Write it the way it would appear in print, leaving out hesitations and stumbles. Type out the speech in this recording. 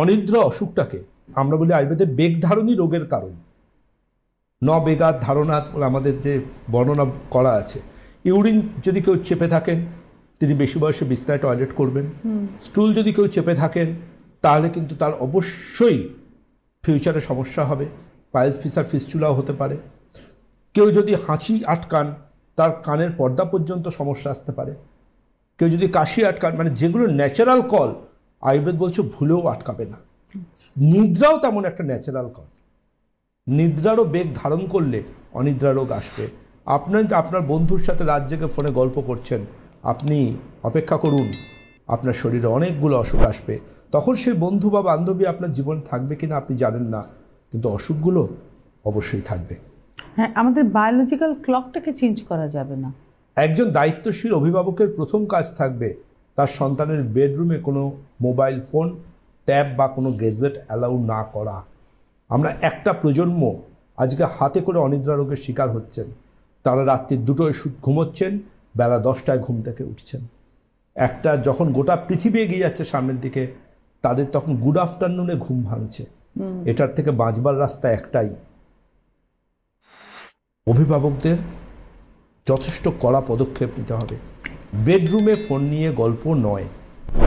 অনিদ্রা অসুখটাকে আমরা বলি আয়ুর্বেদে বেগধারণী রোগের কারণ। বেগাত ধারণা আমাদের যে বর্ণনা করা আছে। ইউরিন যদি কেউ চেপে থাকেন তিনি বেশি বয়সে বিছনায় টয়লেট করবেন। স্টুল যদি কেউ চেপে থাকেন তাহলে কিন্তু তার অবশ্যই ফিউচারে সমস্যা হবে, পাইলস ফিসার ফিস্চুলাও হতে পারে। কেউ যদি হাঁচি আটকান তার কানের পর্দা পর্যন্ত সমস্যা আসতে পারে। কেউ যদি কাশি আটকান, মানে যেগুলো ন্যাচারাল কল আয়ুর্বেদ বলছে ভুলেও আটকাবে না। নিদ্রাও তেমন একটা ন্যাচারাল কল। নিদ্রারও বেগ ধারণ করলে অনিদ্রা রোগ আসবে। আপনার বন্ধুর সাথে রাত জেগে ফোনে গল্প করছেন, আপনি অপেক্ষা করুন, আপনার শরীরে অনেকগুলো অসুখ আসবে। তখন সেই বন্ধু বা বান্ধবী আপনার জীবনে থাকবে কিনা আপনি জানেন না, কিন্তু অসুখগুলো অবশ্যই থাকবে। হ্যাঁ, আমাদের বায়োলজিক্যাল ক্লকটাকে চেঞ্জ করা যাবে না। একজন দায়িত্বশীল অভিভাবকের প্রথম কাজ থাকবে তার সন্তানের বেডরুমে কোনো মোবাইল ফোন, ট্যাব বা কোনো গেজেট অ্যালাউ না করা। আমরা একটা প্রজন্ম আজকে হাতে করে অনিদ্রা রোগের শিকার হচ্ছেন। তারা রাত্রি 2টোয় ঘুমোচ্ছেন, বেলা 10টায় ঘুম থেকে উঠছেন। একটা যখন গোটা পৃথিবী এগিয়ে যাচ্ছে সামনের দিকে, তাদের তখন গুড আফটারনুনে ঘুম ভাঙছে। এটার থেকে বাঁচবার রাস্তা একটাই, অভিভাবকদের যথেষ্ট কড়া পদক্ষেপ নিতে হবে। বেডরুমে ফোন নিয়ে গল্প নয়।